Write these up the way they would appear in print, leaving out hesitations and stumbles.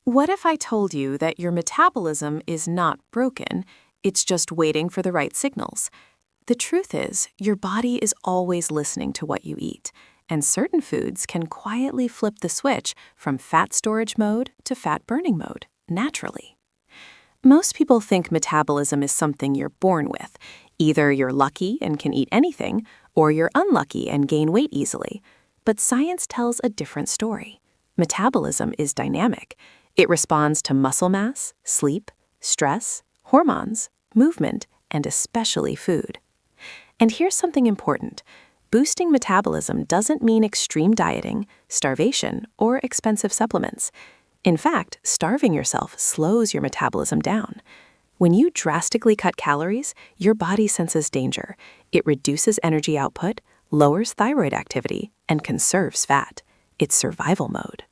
What if I told you that your metabolism is not broken, it's just waiting for the right signals? The truth is, your body is always listening to what you eat, and certain foods can quietly flip the switch from fat storage mode to fat burning mode, naturally. Most people think metabolism is something you're born with. Either you're lucky and can eat anything, or you're unlucky and gain weight easily. But science tells a different story. Metabolism is dynamic. It responds to muscle mass, sleep, stress, hormones, movement, and especially food. And here's something important. Boosting metabolism doesn't mean extreme dieting, starvation, or expensive supplements. In fact, starving yourself slows your metabolism down. When you drastically cut calories, your body senses danger. It reduces energy output, lowers thyroid activity, and conserves fat. It's survival mode.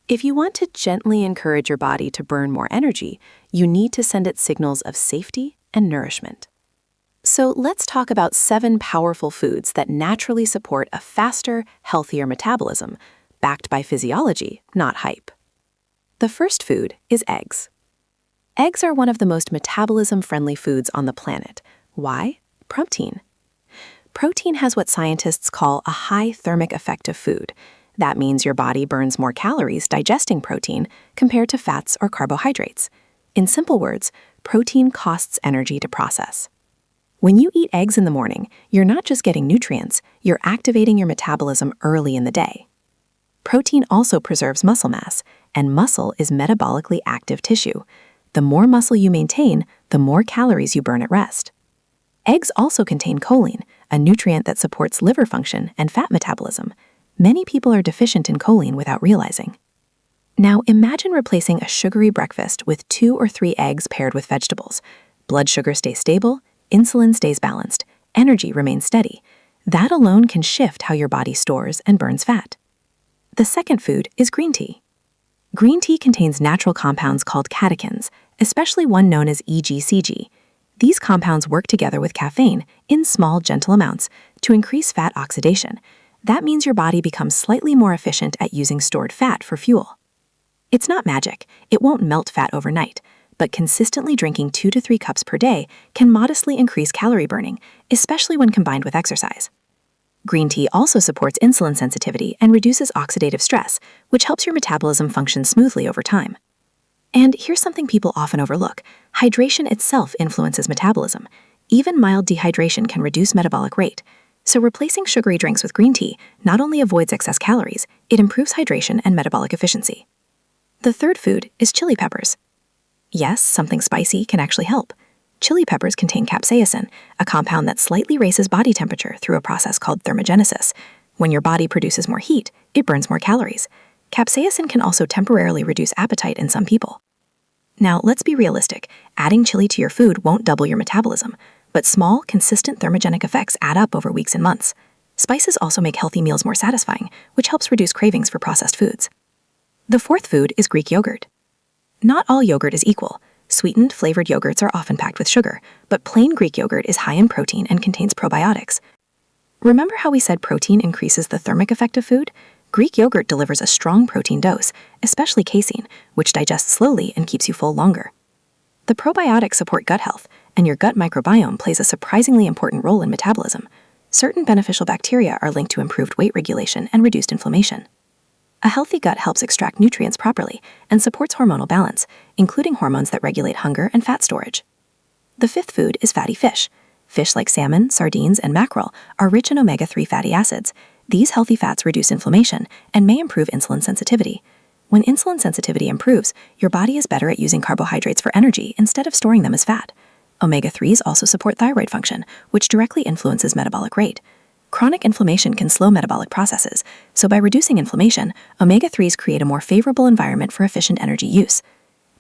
If you want to gently encourage your body to burn more energy, you need to send it signals of safety and nourishment. So let's talk about 7 powerful foods that naturally support a faster, healthier metabolism, backed by physiology, not hype. The first food is eggs. Eggs are one of the most metabolism-friendly foods on the planet. Why? Protein. Protein has what scientists call a high thermic effect of food. That means your body burns more calories digesting protein compared to fats or carbohydrates. In simple words, protein costs energy to process. When you eat eggs in the morning, you're not just getting nutrients, you're activating your metabolism early in the day. Protein also preserves muscle mass, and muscle is metabolically active tissue. The more muscle you maintain, the more calories you burn at rest. Eggs also contain choline, a nutrient that supports liver function and fat metabolism. Many people are deficient in choline without realizing. Now imagine replacing a sugary breakfast with 2 or 3 eggs paired with vegetables. Blood sugar stays stable, insulin stays balanced, energy remains steady. That alone can shift how your body stores and burns fat. The second food is green tea. Green tea contains natural compounds called catechins, especially one known as EGCG. These compounds work together with caffeine in small, gentle amounts to increase fat oxidation. That means your body becomes slightly more efficient at using stored fat for fuel. It's not magic. It won't melt fat overnight, but consistently drinking 2 to 3 cups per day can modestly increase calorie burning, especially when combined with exercise. Green tea also supports insulin sensitivity and reduces oxidative stress, which helps your metabolism function smoothly over time. And here's something people often overlook. Hydration itself influences metabolism. Even mild dehydration can reduce metabolic rate. So replacing sugary drinks with green tea not only avoids excess calories, it improves hydration and metabolic efficiency. The third food is chili peppers. Yes, something spicy can actually help. Chili peppers contain capsaicin, a compound that slightly raises body temperature through a process called thermogenesis. When your body produces more heat, it burns more calories. Capsaicin can also temporarily reduce appetite in some people. Now, let's be realistic. Adding chili to your food won't double your metabolism, but small, consistent thermogenic effects add up over weeks and months. Spices also make healthy meals more satisfying, which helps reduce cravings for processed foods. The fourth food is Greek yogurt. Not all yogurt is equal. Sweetened, flavored yogurts are often packed with sugar, but plain Greek yogurt is high in protein and contains probiotics. Remember how we said protein increases the thermic effect of food? Greek yogurt delivers a strong protein dose, especially casein, which digests slowly and keeps you full longer. The probiotics support gut health, and your gut microbiome plays a surprisingly important role in metabolism. Certain beneficial bacteria are linked to improved weight regulation and reduced inflammation. A healthy gut helps extract nutrients properly and supports hormonal balance, including hormones that regulate hunger and fat storage. The fifth food is fatty fish. Fish like salmon, sardines, and mackerel are rich in omega-3 fatty acids. These healthy fats reduce inflammation and may improve insulin sensitivity. When insulin sensitivity improves, your body is better at using carbohydrates for energy instead of storing them as fat. Omega-3s also support thyroid function, which directly influences metabolic rate. Chronic inflammation can slow metabolic processes, so by reducing inflammation, omega-3s create a more favorable environment for efficient energy use.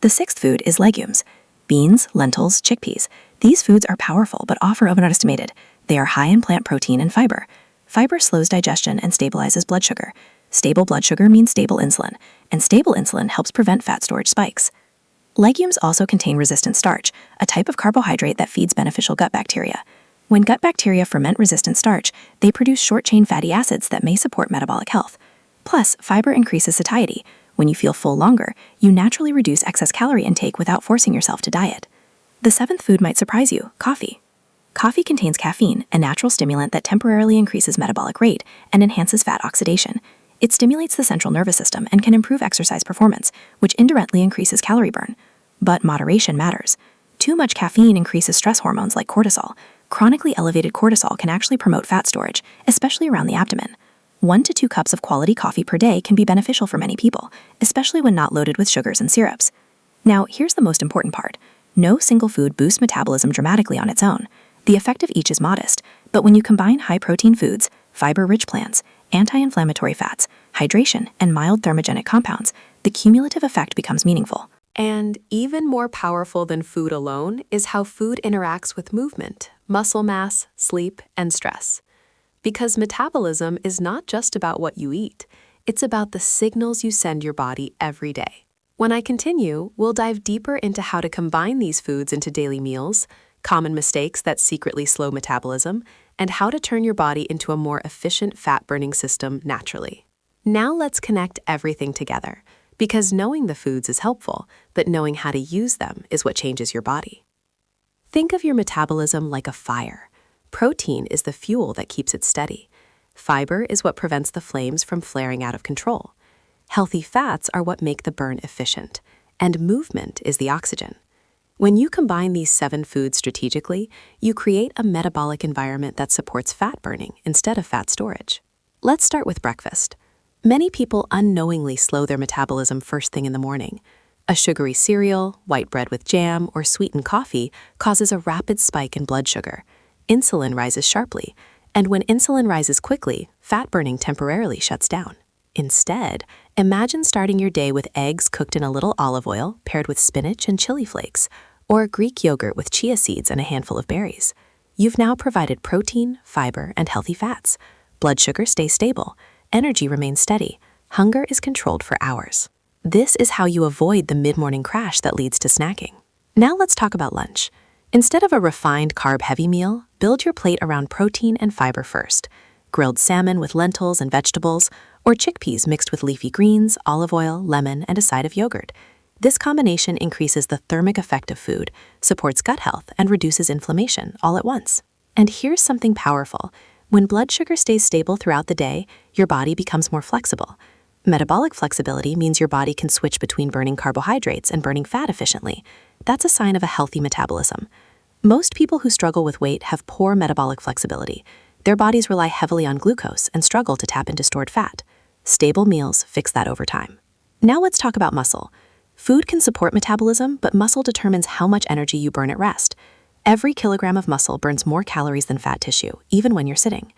The sixth food is legumes. Beans, lentils, chickpeas. These foods are powerful but often overestimated. They are high in plant protein and fiber. Fiber slows digestion and stabilizes blood sugar. Stable blood sugar means stable insulin, and stable insulin helps prevent fat storage spikes. Legumes also contain resistant starch, a type of carbohydrate that feeds beneficial gut bacteria. When gut bacteria ferment resistant starch, they produce short-chain fatty acids that may support metabolic health. Plus, fiber increases satiety, When you feel full longer, you naturally reduce excess calorie intake without forcing yourself to diet. The seventh food might surprise you: coffee. Coffee contains caffeine, a natural stimulant that temporarily increases metabolic rate and enhances fat oxidation. It stimulates the central nervous system and can improve exercise performance, which indirectly increases calorie burn. But moderation matters. Too much caffeine increases stress hormones like cortisol. Chronically elevated cortisol can actually promote fat storage, especially around the abdomen. 1 to 2 cups of quality coffee per day can be beneficial for many people, especially when not loaded with sugars and syrups. Now, here's the most important part. No single food boosts metabolism dramatically on its own. The effect of each is modest, but when you combine high-protein foods, fiber-rich plants, anti-inflammatory fats, hydration, and mild thermogenic compounds, the cumulative effect becomes meaningful. And even more powerful than food alone is how food interacts with movement, muscle mass, sleep, and stress. Because metabolism is not just about what you eat, it's about the signals you send your body every day. When I continue, we'll dive deeper into how to combine these foods into daily meals, common mistakes that secretly slow metabolism, and how to turn your body into a more efficient fat-burning system naturally. Now let's connect everything together, because knowing the foods is helpful, but knowing how to use them is what changes your body. Think of your metabolism like a fire. Protein is the fuel that keeps it steady. Fiber is what prevents the flames from flaring out of control. Healthy fats are what make the burn efficient, and movement is the oxygen. When you combine these 7 foods strategically, you create a metabolic environment that supports fat burning instead of fat storage. Let's start with breakfast. Many people unknowingly slow their metabolism first thing in the morning. A sugary cereal, white bread with jam, or sweetened coffee causes a rapid spike in blood sugar. Insulin rises sharply, and when insulin rises quickly, fat burning temporarily shuts down. Instead, imagine starting your day with eggs cooked in a little olive oil paired with spinach and chili flakes, or Greek yogurt with chia seeds and a handful of berries. You've now provided protein, fiber, and healthy fats. Blood sugar stays stable, energy remains steady, hunger is controlled for hours. This is how you avoid the mid-morning crash that leads to snacking. Now let's talk about lunch. Instead of a refined carb-heavy meal, build your plate around protein and fiber first. Grilled salmon with lentils and vegetables, or chickpeas mixed with leafy greens, olive oil, lemon, and a side of yogurt. This combination increases the thermic effect of food, supports gut health, and reduces inflammation all at once. And here's something powerful. When blood sugar stays stable throughout the day, your body becomes more flexible. Metabolic flexibility means your body can switch between burning carbohydrates and burning fat efficiently. That's a sign of a healthy metabolism. Most people who struggle with weight have poor metabolic flexibility. Their bodies rely heavily on glucose and struggle to tap into stored fat. Stable meals fix that over time. Now let's talk about muscle. Food can support metabolism, but muscle determines how much energy you burn at rest. Every kilogram of muscle burns more calories than fat tissue, even when you're sitting.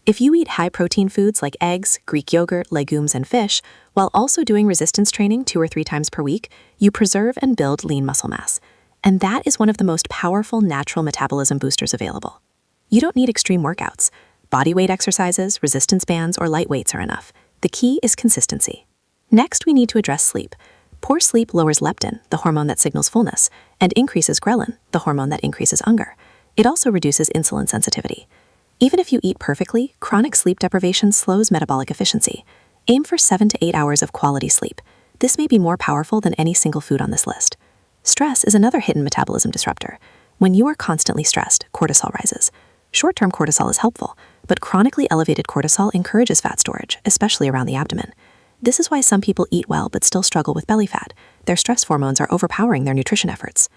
If you eat high-protein foods like eggs, Greek yogurt, legumes, and fish, while also doing resistance training 2 or 3 times per week, you preserve and build lean muscle mass. And that is one of the most powerful natural metabolism boosters available. You don't need extreme workouts. Bodyweight exercises, resistance bands, or light weights are enough. The key is consistency. Next, we need to address sleep. Poor sleep lowers leptin, the hormone that signals fullness, and increases ghrelin, the hormone that increases hunger. It also reduces insulin sensitivity. Even if you eat perfectly, chronic sleep deprivation slows metabolic efficiency. Aim for 7 to 8 hours of quality sleep. This may be more powerful than any single food on this list. Stress is another hidden metabolism disruptor. When you are constantly stressed, cortisol rises. Short-term cortisol is helpful, but chronically elevated cortisol encourages fat storage, especially around the abdomen. This is why some people eat well but still struggle with belly fat. Their stress hormones are overpowering their nutrition efforts.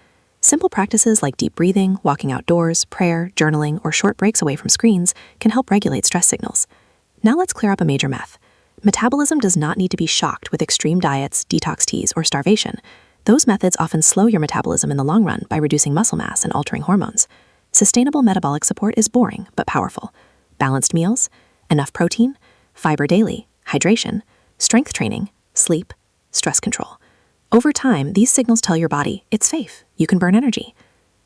Simple practices like deep breathing, walking outdoors, prayer, journaling, or short breaks away from screens can help regulate stress signals. Now let's clear up a major myth. Metabolism does not need to be shocked with extreme diets, detox teas, or starvation. Those methods often slow your metabolism in the long run by reducing muscle mass and altering hormones. Sustainable metabolic support is boring but powerful. Balanced meals, enough protein, fiber daily, hydration, strength training, sleep, stress control. Over time, these signals tell your body it's safe, you can burn energy.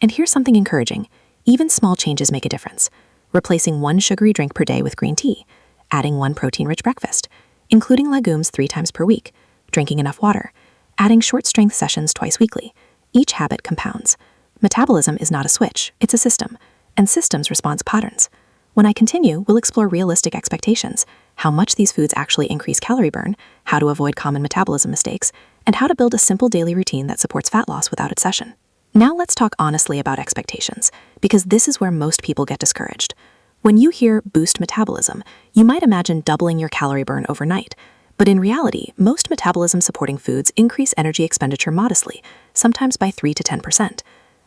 And here's something encouraging. Even small changes make a difference. Replacing 1 sugary drink per day with green tea, adding 1 protein-rich breakfast, including legumes 3 times per week, drinking enough water, adding short strength sessions twice weekly. Each habit compounds. Metabolism is not a switch, it's a system, and systems respond to patterns. When I continue, we'll explore realistic expectations, how much these foods actually increase calorie burn, how to avoid common metabolism mistakes, and how to build a simple daily routine that supports fat loss without obsession. Now let's talk honestly about expectations, because this is where most people get discouraged. When you hear boost metabolism, you might imagine doubling your calorie burn overnight. But in reality, most metabolism-supporting foods increase energy expenditure modestly, sometimes by 3 to 10%.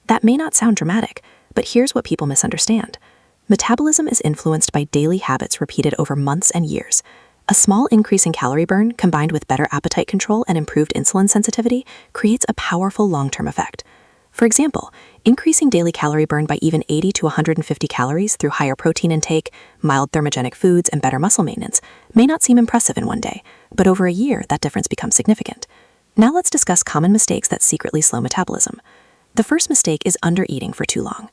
That may not sound dramatic, but here's what people misunderstand. Metabolism is influenced by daily habits repeated over months and years. A small increase in calorie burn, combined with better appetite control and improved insulin sensitivity, creates a powerful long-term effect. For example, increasing daily calorie burn by even 80 to 150 calories through higher protein intake, mild thermogenic foods, and better muscle maintenance may not seem impressive in one day, but over a year, that difference becomes significant. Now let's discuss common mistakes that secretly slow metabolism. The first mistake is undereating for too long.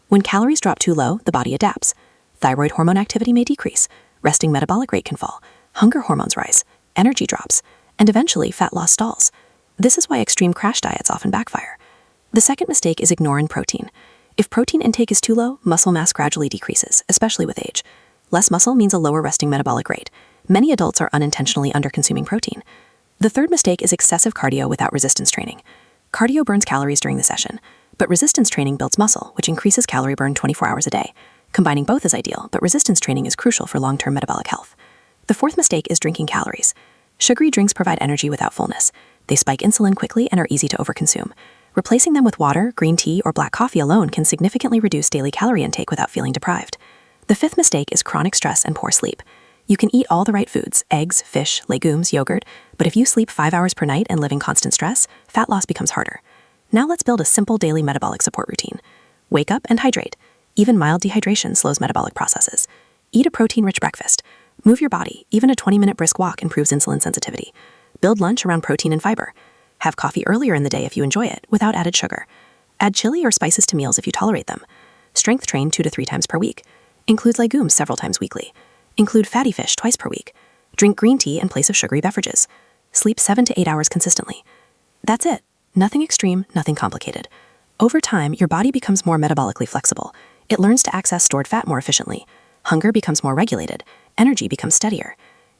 When calories drop too low, the body adapts. Thyroid hormone activity may decrease, resting metabolic rate can fall, hunger hormones rise, energy drops, and eventually fat loss stalls. This is why extreme crash diets often backfire. The second mistake is ignoring protein. If protein intake is too low, muscle mass gradually decreases, especially with age. Less muscle means a lower resting metabolic rate. Many adults are unintentionally under-consuming protein. The third mistake is excessive cardio without resistance training. Cardio burns calories during the session, but resistance training builds muscle, which increases calorie burn 24 hours a day. Combining both is ideal, but resistance training is crucial for long-term metabolic health. The fourth mistake is drinking calories. Sugary drinks provide energy without fullness. They spike insulin quickly and are easy to overconsume. Replacing them with water, green tea, or black coffee alone can significantly reduce daily calorie intake without feeling deprived. The fifth mistake is chronic stress and poor sleep. You can eat all the right foods, eggs, fish, legumes, yogurt, but if you sleep 5 hours per night and live in constant stress, fat loss becomes harder. Now let's build a simple daily metabolic support routine. Wake up and hydrate. Even mild dehydration slows metabolic processes. Eat a protein-rich breakfast. Move your body. Even a 20-minute brisk walk improves insulin sensitivity. Build lunch around protein and fiber. Have coffee earlier in the day if you enjoy it, without added sugar. Add chili or spices to meals if you tolerate them. Strength train 2 to 3 times per week. Include legumes several times weekly. Include fatty fish twice per week. Drink green tea in place of sugary beverages. Sleep 7 to 8 hours consistently. That's it. Nothing extreme, nothing complicated. Over time, your body becomes more metabolically flexible. It learns to access stored fat more efficiently. Hunger becomes more regulated. Energy becomes steadier.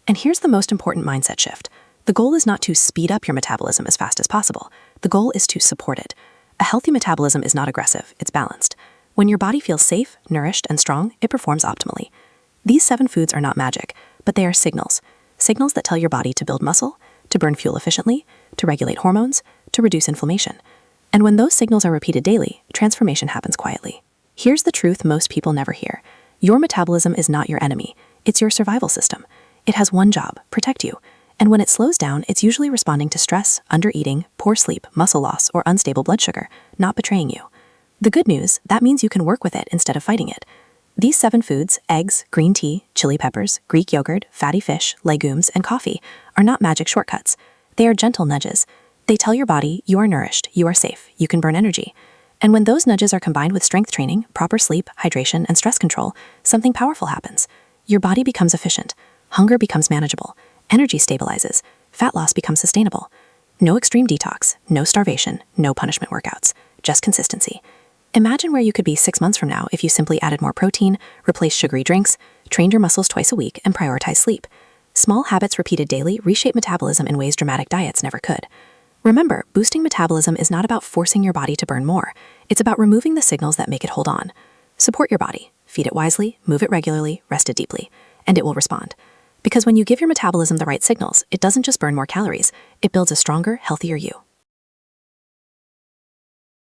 And here's the most important mindset shift. The goal is not to speed up your metabolism as fast as possible. The goal is to support it. A healthy metabolism is not aggressive, it's balanced. When your body feels safe, nourished, and strong, it performs optimally. These 7 foods are not magic, but they are signals. Signals that tell your body to build muscle, to burn fuel efficiently, to regulate hormones, to reduce inflammation. And when those signals are repeated daily, transformation happens quietly. Here's the truth most people never hear. Your metabolism is not your enemy. It's your survival system. It has one job: protect you. And when it slows down, it's usually responding to stress, undereating, poor sleep, muscle loss, or unstable blood sugar, not betraying you. The good news, that means you can work with it instead of fighting it. These 7 foods, eggs, green tea, chili peppers, Greek yogurt, fatty fish, legumes, and coffee, are not magic shortcuts. They are gentle nudges. They tell your body, you are nourished, you are safe, you can burn energy. And when those nudges are combined with strength training, proper sleep, hydration, and stress control, something powerful happens. Your body becomes efficient. Hunger becomes manageable. Energy stabilizes. Fat loss becomes sustainable. No extreme detox, no starvation, no punishment workouts, just consistency. Imagine where you could be 6 months from now if you simply added more protein, replaced sugary drinks, trained your muscles twice a week, and prioritized sleep. Small habits repeated daily reshape metabolism in ways dramatic diets never could. Remember, boosting metabolism is not about forcing your body to burn more. It's about removing the signals that make it hold on. Support your body. Feed it wisely, move it regularly, rest it deeply, and it will respond. Because when you give your metabolism the right signals, it doesn't just burn more calories, it builds a stronger, healthier you.